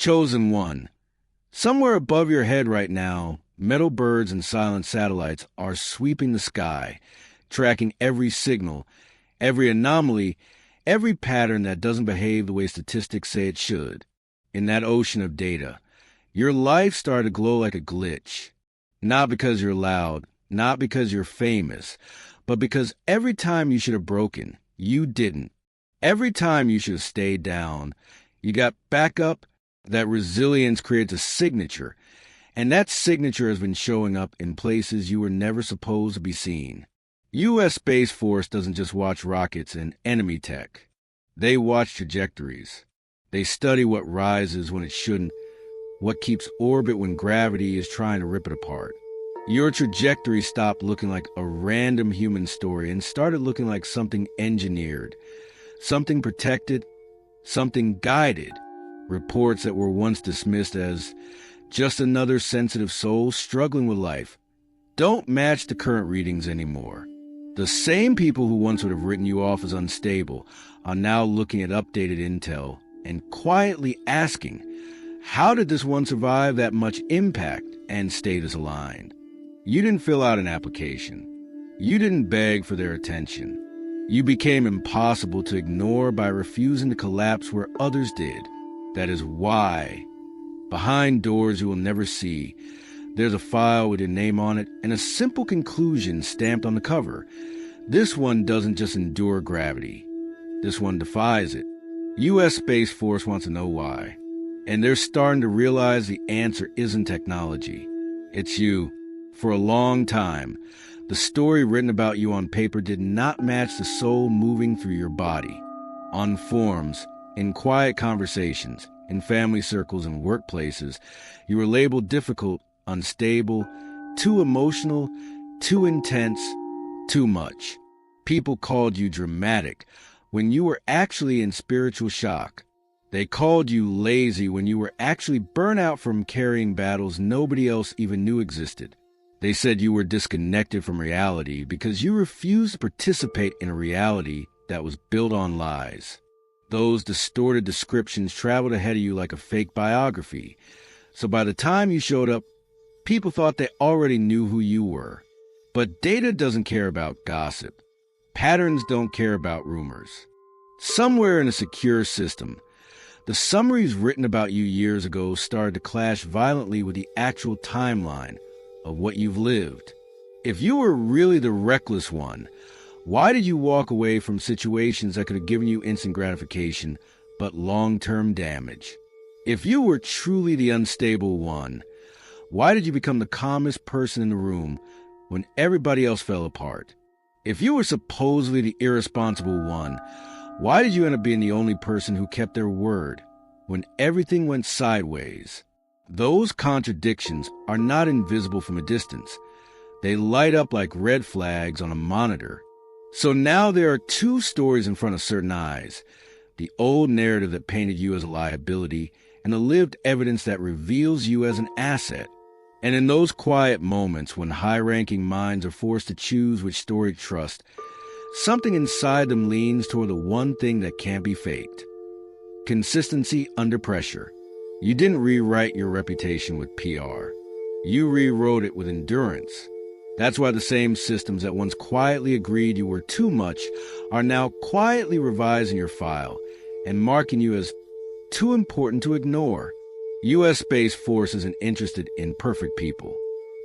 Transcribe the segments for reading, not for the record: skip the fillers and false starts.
Chosen one. Somewhere above your head right now, metal birds and silent satellites are sweeping the sky, tracking every signal, every anomaly, every pattern that doesn't behave the way statistics say it should. In that ocean of data, your life started to glow like a glitch. Not because you're loud, not because you're famous, but because every time you should have broken, you didn't. Every time you should have stayed down, you got back up. That resilience creates a signature, and that signature has been showing up in places you were never supposed to be seen. U.S. Space Force doesn't just watch rockets and enemy tech. They watch trajectories. They study what rises when it shouldn't, what keeps orbit when gravity is trying to rip it apart. Your trajectory stopped looking like a random human story and started looking like something engineered, something protected, something guided. Reports that were once dismissed as just another sensitive soul struggling with life don't match the current readings anymore. The same people who once would have written you off as unstable are now looking at updated intel and quietly asking, how did this one survive that much impact and status aligned? You didn't fill out an application. You didn't beg for their attention. You became impossible to ignore by refusing to collapse where others did. That is why, behind doors you will never see, there's a file with your name on it and a simple conclusion stamped on the cover. This one doesn't just endure gravity. This one defies it. U.S. Space Force wants to know why. And they're starting to realize the answer isn't technology. It's you. For a long time, the story written about you on paper did not match the soul moving through your body. On forums, in quiet conversations, in family circles and workplaces, you were labeled difficult, unstable, too emotional, too intense, too much. People called you dramatic when you were actually in spiritual shock. They called you lazy when you were actually burnt out from carrying battles nobody else even knew existed. They said you were disconnected from reality because you refused to participate in a reality that was built on lies. Those distorted descriptions traveled ahead of you like a fake biography. So by the time you showed up, people thought they already knew who you were. But data doesn't care about gossip. Patterns don't care about rumors. Somewhere in a secure system, the summaries written about you years ago started to clash violently with the actual timeline of what you've lived. If you were really the reckless one, why did you walk away from situations that could have given you instant gratification, but long-term damage? If you were truly the unstable one, why did you become the calmest person in the room when everybody else fell apart? If you were supposedly the irresponsible one, why did you end up being the only person who kept their word when everything went sideways? Those contradictions are not invisible from a distance. They light up like red flags on a monitor. So now there are two stories in front of certain eyes. The old narrative that painted you as a liability and the lived evidence that reveals you as an asset. And in those quiet moments when high-ranking minds are forced to choose which story to trust, something inside them leans toward the one thing that can't be faked. Consistency under pressure. You didn't rewrite your reputation with PR. You rewrote it with endurance. That's why the same systems that once quietly agreed you were too much are now quietly revising your file and marking you as too important to ignore. U.S. Space Force isn't interested in perfect people.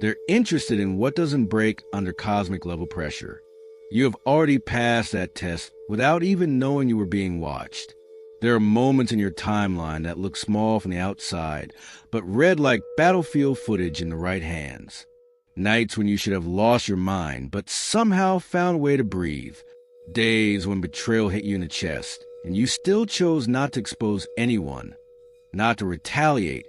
They're interested in what doesn't break under cosmic level pressure. You have already passed that test without even knowing you were being watched. There are moments in your timeline that look small from the outside, but read like battlefield footage in the right hands. Nights when you should have lost your mind, but somehow found a way to breathe. Days when betrayal hit you in the chest, and you still chose not to expose anyone, not to retaliate,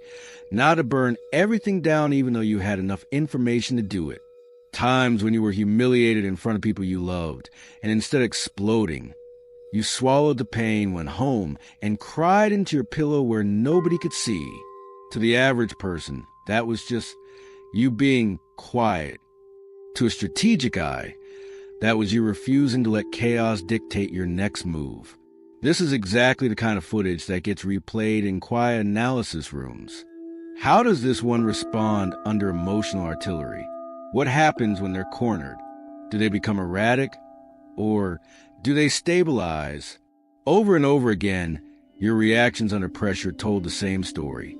not to burn everything down even though you had enough information to do it. Times when you were humiliated in front of people you loved, and instead of exploding, you swallowed the pain, went home, and cried into your pillow where nobody could see. To the average person, that was just you being quiet. To a strategic eye, that was you refusing to let chaos dictate your next move. This is exactly the kind of footage that gets replayed in quiet analysis rooms. How does this one respond under emotional artillery? What happens when they're cornered? Do they become erratic? Or do they stabilize? Over and over again, your reactions under pressure told the same story.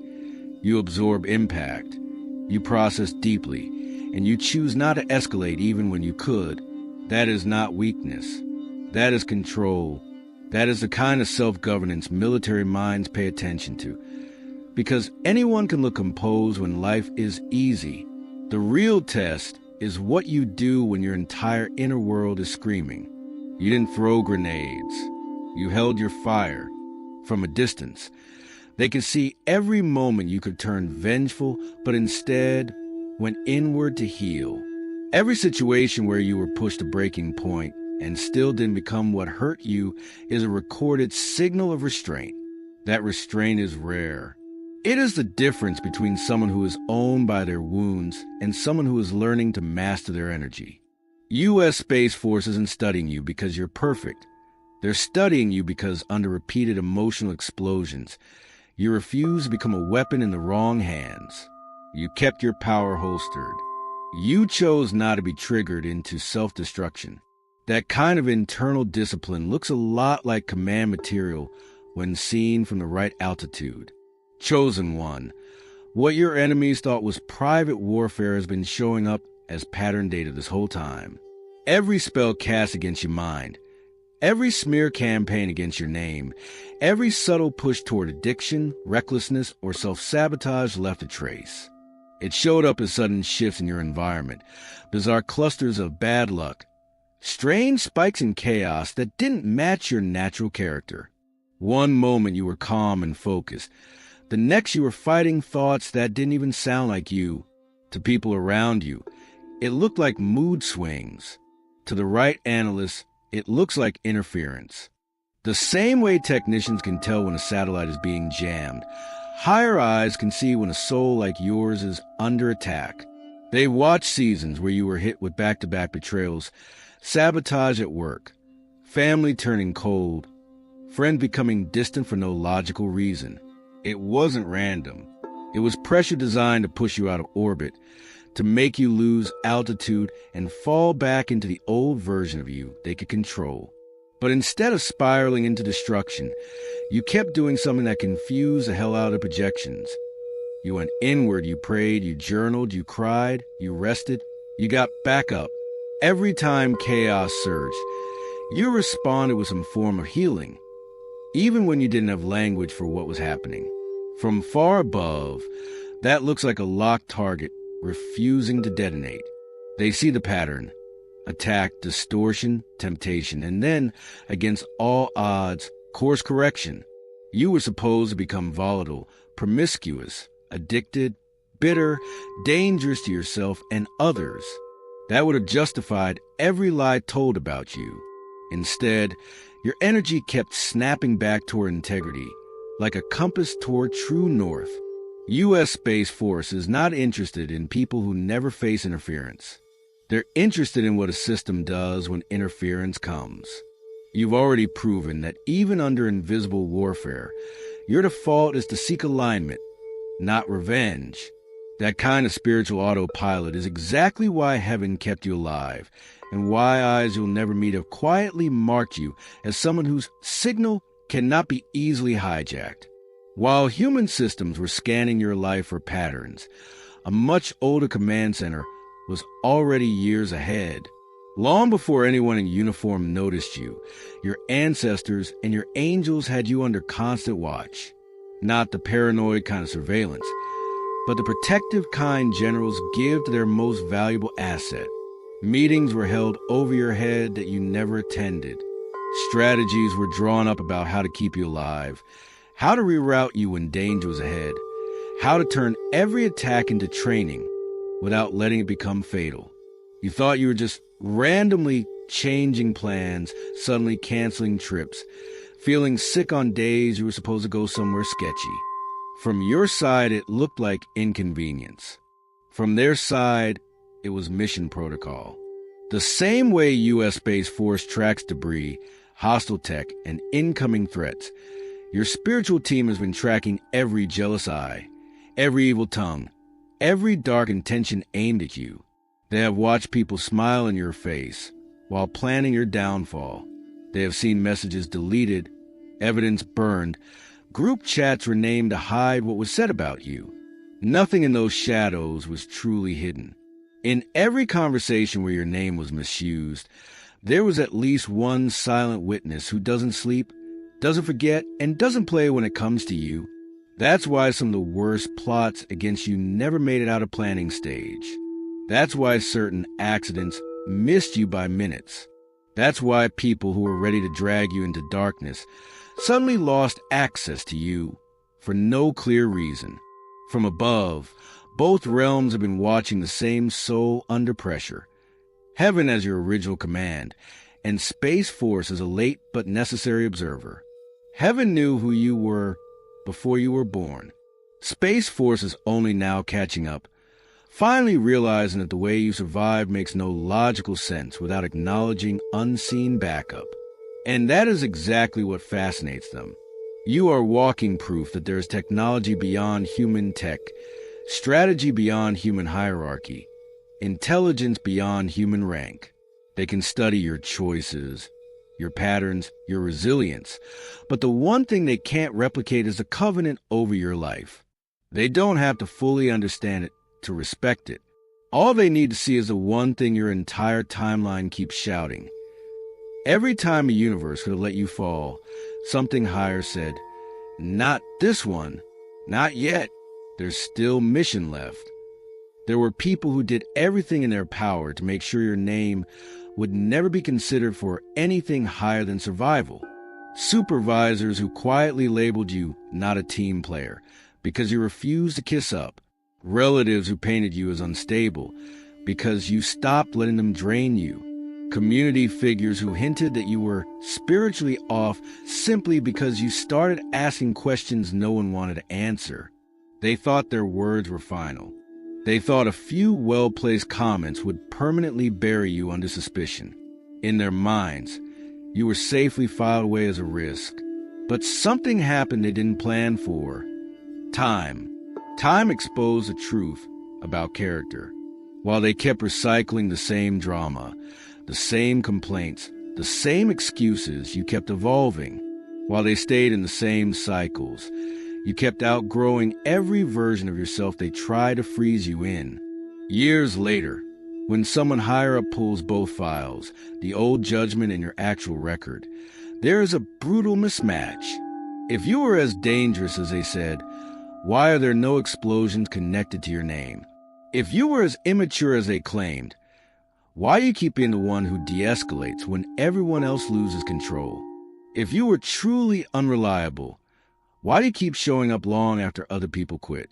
You absorb impact, you process deeply, and you choose not to escalate even when you could. That is not weakness. That is control. That is the kind of self-governance military minds pay attention to. Because anyone can look composed when life is easy. The real test is what you do when your entire inner world is screaming. You didn't throw grenades. You held your fire from a distance. They could see every moment you could turn vengeful, but instead went inward to heal. Every situation where you were pushed to breaking point and still didn't become what hurt you is a recorded signal of restraint. That restraint is rare. It is the difference between someone who is owned by their wounds and someone who is learning to master their energy. U.S. Space Force isn't studying you because you're perfect. They're studying you because under repeated emotional explosions, you refused to become a weapon in the wrong hands. You kept your power holstered. You chose not to be triggered into self-destruction. That kind of internal discipline looks a lot like command material when seen from the right altitude. Chosen one. What your enemies thought was private warfare has been showing up as pattern data this whole time. Every spell cast against your mind, every smear campaign against your name, every subtle push toward addiction, recklessness, or self-sabotage left a trace. It showed up as sudden shifts in your environment, bizarre clusters of bad luck, strange spikes in chaos that didn't match your natural character. One moment you were calm and focused. The next you were fighting thoughts that didn't even sound like you. To people around you, it looked like mood swings. To the right analysts, it looks like interference. The same way technicians can tell when a satellite is being jammed, higher eyes can see when a soul like yours is under attack. They watch seasons where you were hit with back-to-back betrayals, sabotage at work, family turning cold, friends becoming distant for no logical reason. It wasn't random. It was pressure designed to push you out of orbit, to make you lose altitude and fall back into the old version of you they could control. But instead of spiraling into destruction, you kept doing something that confused the hell out of projections. You went inward, you prayed, you journaled, you cried, you rested, you got back up. Every time chaos surged, you responded with some form of healing, even when you didn't have language for what was happening. From far above, that looks like a locked target refusing to detonate. They see the pattern: attack, distortion, temptation, and then, against all odds, course correction. You were supposed to become volatile, promiscuous, addicted, bitter, dangerous to yourself and others. That would have justified every lie told about you. Instead, your energy kept snapping back toward integrity, like a compass toward true north. U.S. Space Force is not interested in people who never face interference. They're interested in what a system does when interference comes. You've already proven that even under invisible warfare, your default is to seek alignment, not revenge. That kind of spiritual autopilot is exactly why heaven kept you alive, and why eyes you'll never meet have quietly marked you as someone whose signal cannot be easily hijacked. While human systems were scanning your life for patterns, a much older command center was already years ahead. Long before anyone in uniform noticed you, your ancestors and your angels had you under constant watch. Not the paranoid kind of surveillance, but the protective kind generals give to their most valuable asset. Meetings were held over your head that you never attended. Strategies were drawn up about how to keep you alive, how to reroute you when danger was ahead, how to turn every attack into training without letting it become fatal. You thought you were just randomly changing plans, suddenly canceling trips, feeling sick on days you were supposed to go somewhere sketchy. From your side, it looked like inconvenience. From their side, it was mission protocol. The same way U.S. Space Force tracks debris, hostile tech, and incoming threats. Your spiritual team has been tracking every jealous eye, every evil tongue, every dark intention aimed at you. They have watched people smile in your face while planning your downfall. They have seen messages deleted, evidence burned, group chats renamed to hide what was said about you. Nothing in those shadows was truly hidden. In every conversation where your name was misused, there was at least one silent witness who doesn't sleep, doesn't forget, and doesn't play when it comes to you. That's why some of the worst plots against you never made it out of planning stage. That's why certain accidents missed you by minutes. That's why people who were ready to drag you into darkness suddenly lost access to you for no clear reason. From above, both realms have been watching the same soul under pressure. Heaven as your original command, and Space Force as a late but necessary observer. Heaven knew who you were before you were born. Space Force is only now catching up, finally realizing that the way you survived makes no logical sense without acknowledging unseen backup. And that is exactly what fascinates them. You are walking proof that there is technology beyond human tech, strategy beyond human hierarchy, intelligence beyond human rank. They can study your choices, your patterns, your resilience, but the one thing they can't replicate is a covenant over your life. They don't have to fully understand it to respect it. All they need to see is the one thing your entire timeline keeps shouting. Every time a universe could have let you fall, something higher said, "Not this one. Not yet. There's still mission left." There were people who did everything in their power to make sure your name would never be considered for anything higher than survival. Supervisors who quietly labeled you not a team player because you refused to kiss up. Relatives who painted you as unstable because you stopped letting them drain you. Community figures who hinted that you were spiritually off simply because you started asking questions no one wanted to answer. They thought their words were final. They thought a few well-placed comments would permanently bury you under suspicion. In their minds, you were safely filed away as a risk. But something happened they didn't plan for. Time. Time exposed the truth about character. While they kept recycling the same drama, the same complaints, the same excuses, you kept evolving. While they stayed in the same cycles, you kept outgrowing every version of yourself they tried to freeze you in. Years later, when someone higher up pulls both files, the old judgment and your actual record, there is a brutal mismatch. If you were as dangerous as they said, why are there no explosions connected to your name? If you were as immature as they claimed, why do you keep being the one who de-escalates when everyone else loses control? If you were truly unreliable, why do you keep showing up long after other people quit?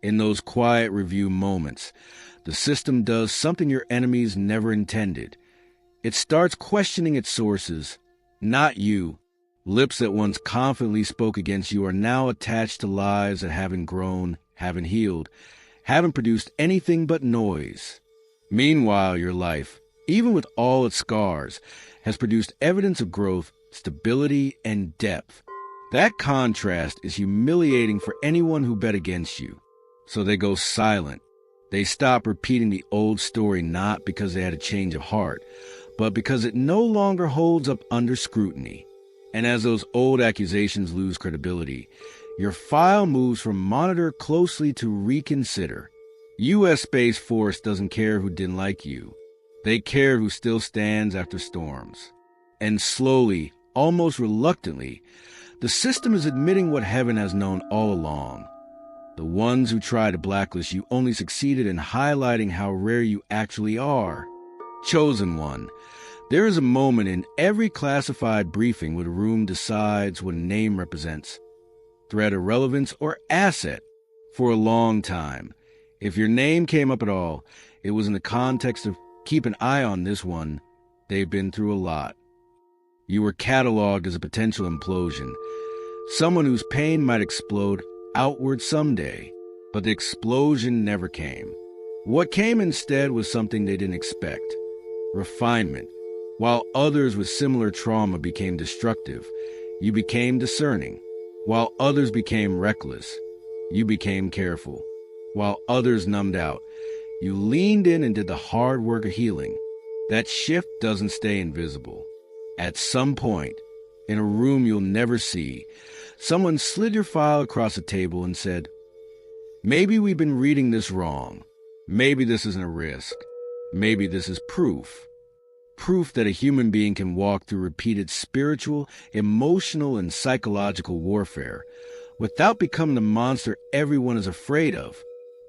In those quiet review moments, the system does something your enemies never intended. It starts questioning its sources, not you. Lips that once confidently spoke against you are now attached to lies that haven't grown, haven't healed, haven't produced anything but noise. Meanwhile, your life, even with all its scars, has produced evidence of growth, stability, and depth. That contrast is humiliating for anyone who bet against you. So they go silent. They stop repeating the old story not because they had a change of heart, but because it no longer holds up under scrutiny. And as those old accusations lose credibility, your file moves from monitor closely to reconsider. U.S. Space Force doesn't care who didn't like you. They care who still stands after storms. And slowly, almost reluctantly, the system is admitting what heaven has known all along. The ones who try to blacklist you only succeeded in highlighting how rare you actually are. Chosen one. There is a moment in every classified briefing where the room decides what a name represents, threat or relevance or asset. For a long time, if your name came up at all, it was in the context of keep an eye on this one. They've been through a lot. You were cataloged as a potential implosion, someone whose pain might explode outward someday, but the explosion never came. What came instead was something they didn't expect. Refinement. While others with similar trauma became destructive, you became discerning. While others became reckless, you became careful. While others numbed out, you leaned in and did the hard work of healing. That shift doesn't stay invisible. At some point, in a room you'll never see, someone slid your file across the table and said, "Maybe we've been reading this wrong. Maybe this isn't a risk. Maybe this is proof." Proof that a human being can walk through repeated spiritual, emotional, and psychological warfare without becoming the monster everyone is afraid of.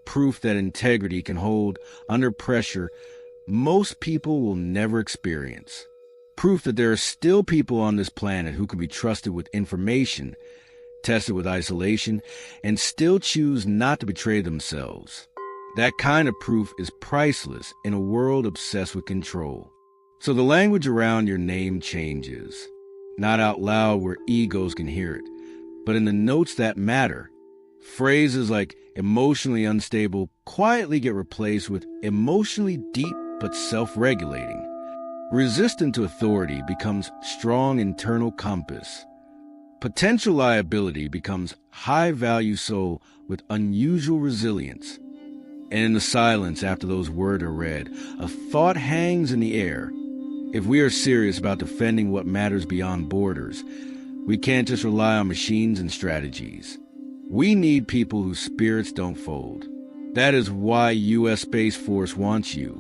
Proof that integrity can hold under pressure most people will never experience. Proof that there are still people on this planet who can be trusted with information, tested with isolation, and still choose not to betray themselves. That kind of proof is priceless in a world obsessed with control. So the language around your name changes. Not out loud where egos can hear it, but in the notes that matter. Phrases like emotionally unstable quietly get replaced with emotionally deep but self-regulating. Resistant to authority becomes strong internal compass. Potential liability becomes high-value soul with unusual resilience. And in the silence after those words are read, a thought hangs in the air. If we are serious about defending what matters beyond borders, we can't just rely on machines and strategies. We need people whose spirits don't fold. That is why U.S. Space Force wants you.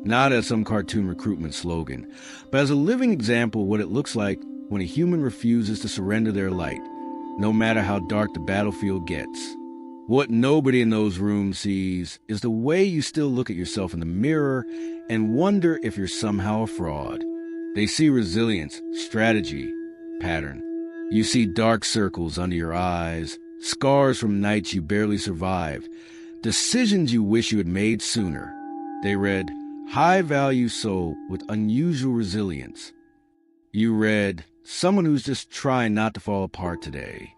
Not as some cartoon recruitment slogan, but as a living example of what it looks like when a human refuses to surrender their light, no matter how dark the battlefield gets. What nobody in those rooms sees is the way you still look at yourself in the mirror and wonder if you're somehow a fraud. They see resilience, strategy, pattern. You see dark circles under your eyes, scars from nights you barely survived, decisions you wish you had made sooner. They read, high-value soul with unusual resilience. You read, someone who's just trying not to fall apart today.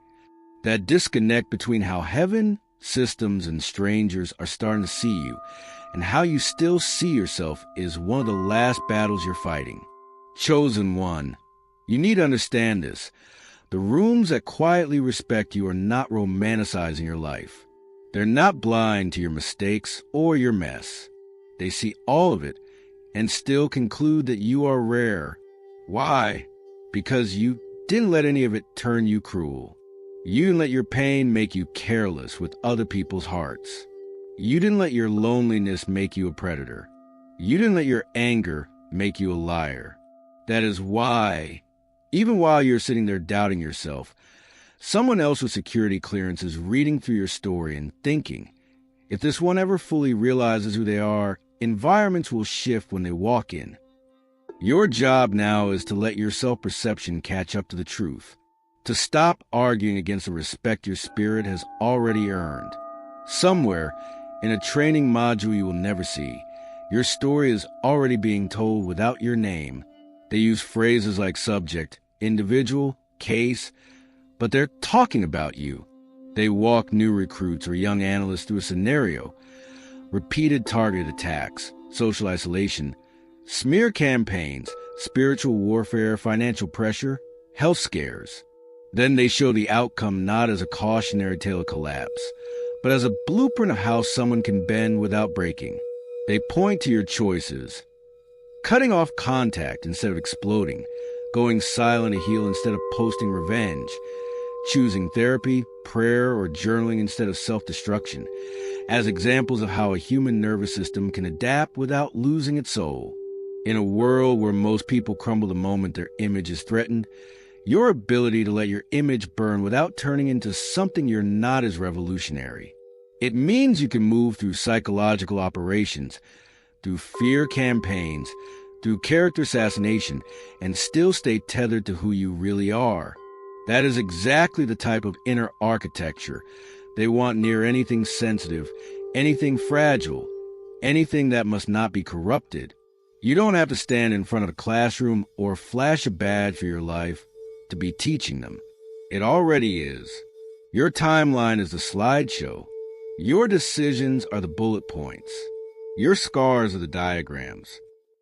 That disconnect between how heaven, systems, and strangers are starting to see you and how you still see yourself is one of the last battles you're fighting. Chosen one. You need to understand this. The rooms that quietly respect you are not romanticizing your life. They're not blind to your mistakes or your mess. They see all of it and still conclude that you are rare. Why? Because you didn't let any of it turn you cruel. You didn't let your pain make you careless with other people's hearts. You didn't let your loneliness make you a predator. You didn't let your anger make you a liar. That is why, even while you're sitting there doubting yourself, someone else with security clearance is reading through your story and thinking, if this one ever fully realizes who they are, environments will shift when they walk in. Your job now is to let your self-perception catch up to the truth. To stop arguing against the respect your spirit has already earned. Somewhere, in a training module you will never see, your story is already being told without your name. They use phrases like subject, individual, case, but they're talking about you. They walk new recruits or young analysts through a scenario. Repeated targeted attacks, social isolation, smear campaigns, spiritual warfare, financial pressure, health scares. Then they show the outcome not as a cautionary tale of collapse, but as a blueprint of how someone can bend without breaking. They point to your choices. Cutting off contact instead of exploding, going silent to heal instead of posting revenge, choosing therapy, prayer, or journaling instead of self-destruction, as examples of how a human nervous system can adapt without losing its soul. In a world where most people crumble the moment their image is threatened, your ability to let your image burn without turning into something you're not is revolutionary. It means you can move through psychological operations, through fear campaigns, through character assassination, and still stay tethered to who you really are. That is exactly the type of inner architecture they want near anything sensitive, anything fragile, anything that must not be corrupted. You don't have to stand in front of a classroom or flash a badge for your life to be teaching them. It already is. Your timeline is the slideshow. Your decisions are the bullet points. Your scars are the diagrams.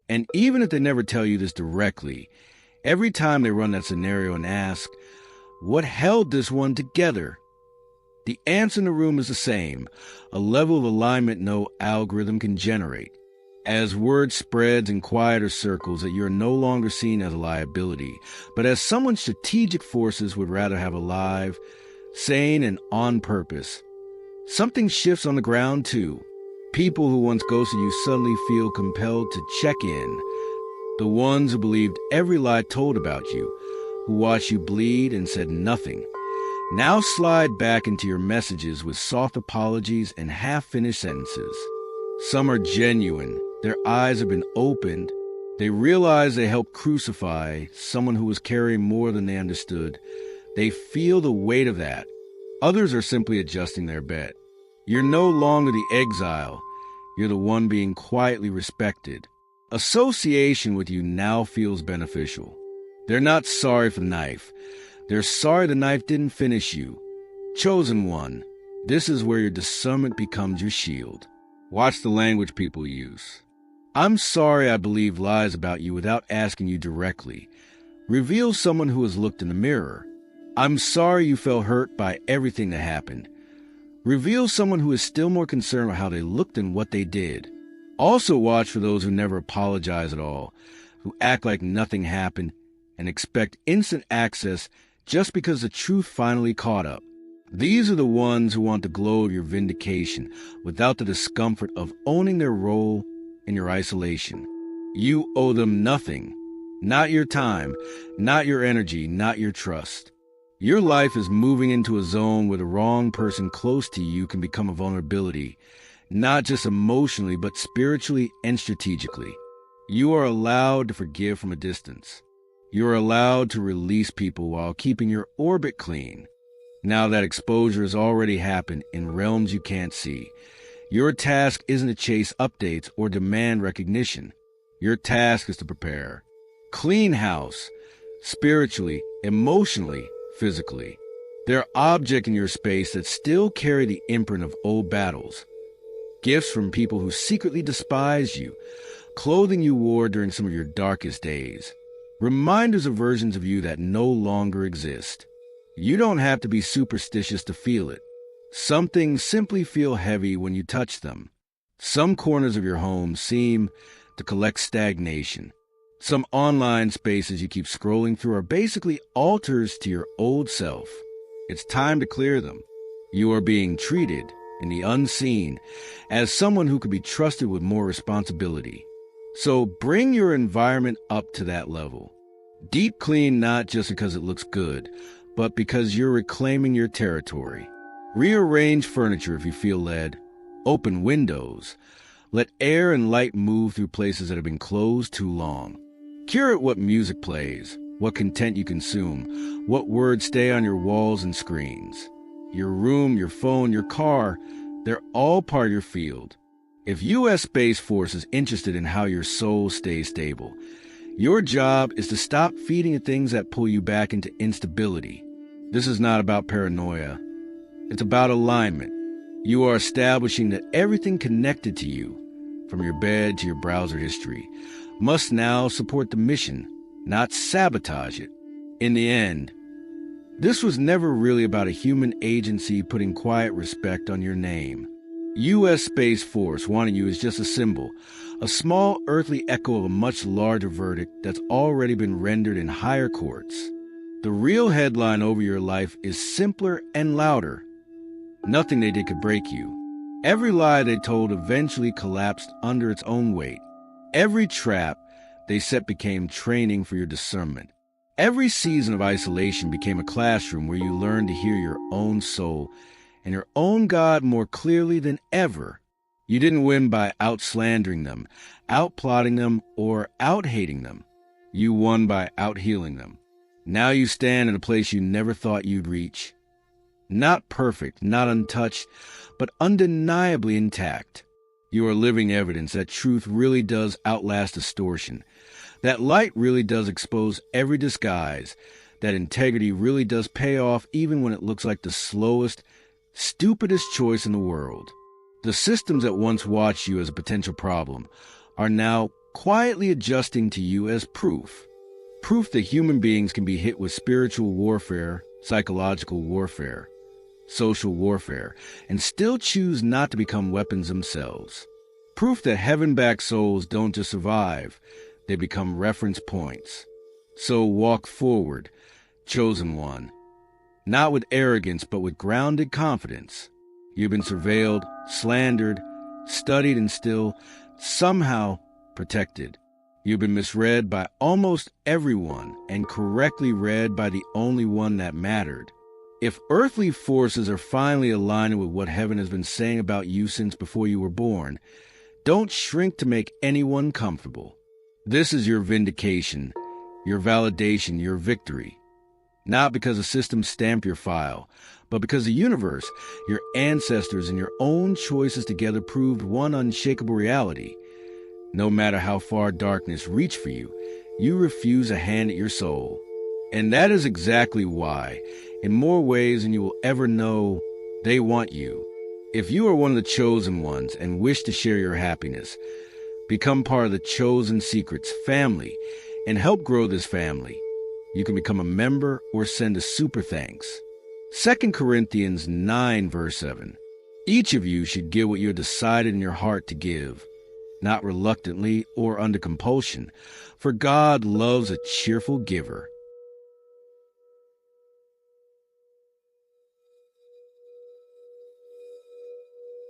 And even if they never tell you this directly, every time they run that scenario and ask, what held this one together? The answer in the room is the same, a level of alignment no algorithm can generate. As word spreads in quieter circles that you're no longer seen as a liability, but as someone strategic forces would rather have alive, sane, and on purpose. Something shifts on the ground, too. People who once ghosted you suddenly feel compelled to check in. The ones who believed every lie told about you, who watched you bleed and said nothing, now slide back into your messages with soft apologies and half-finished sentences. Some are genuine. Their eyes have been opened. They realize they helped crucify someone who was carrying more than they understood. They feel the weight of that. Others are simply adjusting their bet. You're no longer the exile. You're the one being quietly respected. Association with you now feels beneficial. They're not sorry for the knife. They're sorry the knife didn't finish you. Chosen one, this is where your discernment becomes your shield. Watch the language people use. I'm sorry I believe lies about you without asking you directly. Reveal someone who has looked in the mirror. I'm sorry you felt hurt by everything that happened. Reveal someone who is still more concerned with how they looked than what they did. Also watch for those who never apologize at all, who act like nothing happened and expect instant access just because the truth finally caught up. These are the ones who want the glow of your vindication without the discomfort of owning their role in your isolation. You owe them nothing. Not your time, not your energy, not your trust. Your life is moving into a zone where the wrong person close to you can become a vulnerability, not just emotionally, but spiritually and strategically. You are allowed to forgive from a distance. You are allowed to release people while keeping your orbit clean. Now that exposure has already happened in realms you can't see, your task isn't to chase updates or demand recognition. Your task is to prepare. Clean house, spiritually, emotionally, physically. There are objects in your space that still carry the imprint of old battles. Gifts from people who secretly despise you, clothing you wore during some of your darkest days. Reminders of versions of you that no longer exist. You don't have to be superstitious to feel it. Some things simply feel heavy when you touch them. Some corners of your home seem to collect stagnation. Some online spaces you keep scrolling through are basically altars to your old self. It's time to clear them. You are being treated, in the unseen, as someone who could be trusted with more responsibility. So bring your environment up to that level. Deep clean not just because it looks good, but because you're reclaiming your territory. Rearrange furniture if you feel led. Open windows. Let air and light move through places that have been closed too long. Curate what music plays, what content you consume, what words stay on your walls and screens. Your room, your phone, your car, they're all part of your field. If U.S. Space Force is interested in how your soul stays stable, your job is to stop feeding the things that pull you back into instability. This is not about paranoia. It's about alignment. You are establishing that everything connected to you, from your bed to your browser history, must now support the mission, not sabotage it. In the end, this was never really about a human agency putting quiet respect on your name. U.S. Space Force wanting you is just a symbol, a small earthly echo of a much larger verdict that's already been rendered in higher courts. The real headline over your life is simpler and louder. Nothing they did could break you. Every lie they told eventually collapsed under its own weight. Every trap they set became training for your discernment. Every season of isolation became a classroom where you learned to hear your own soul and your own God more clearly than ever. You didn't win by out-slandering them, out-plotting them, or out-hating them. You won by out-healing them. Now you stand in a place you never thought you'd reach. Not perfect, not untouched, but undeniably intact. You are living evidence that truth really does outlast distortion, that light really does expose every disguise, that integrity really does pay off even when it looks like the slowest, stupidest choice in the world. The systems that once watched you as a potential problem are now quietly adjusting to you as proof. Proof that human beings can be hit with spiritual warfare, psychological warfare, social warfare, and still choose not to become weapons themselves. Proof that heaven-backed souls don't just survive, they become reference points. So walk forward, chosen one, not with arrogance but with grounded confidence. You've been surveilled, slandered, studied, and still, somehow, protected. You've been misread by almost everyone and correctly read by the only one that mattered. If earthly forces are finally aligning with what heaven has been saying about you since before you were born, don't shrink to make anyone comfortable. This is your vindication, your validation, your victory. Not because the system stamped your file, but because the universe, your ancestors, and your own choices together proved one unshakable reality. No matter how far darkness reached for you, you refuse a hand at your soul. And that is exactly why, in more ways than you will ever know, they want you. If you are one of the chosen ones and wish to share your happiness, become part of the Chosen Secrets family and help grow this family, you can become a member or send a super thanks. 2 Corinthians 9 verse 7. Each of you should give what you have decided in your heart to give, not reluctantly or under compulsion, for God loves a cheerful giver.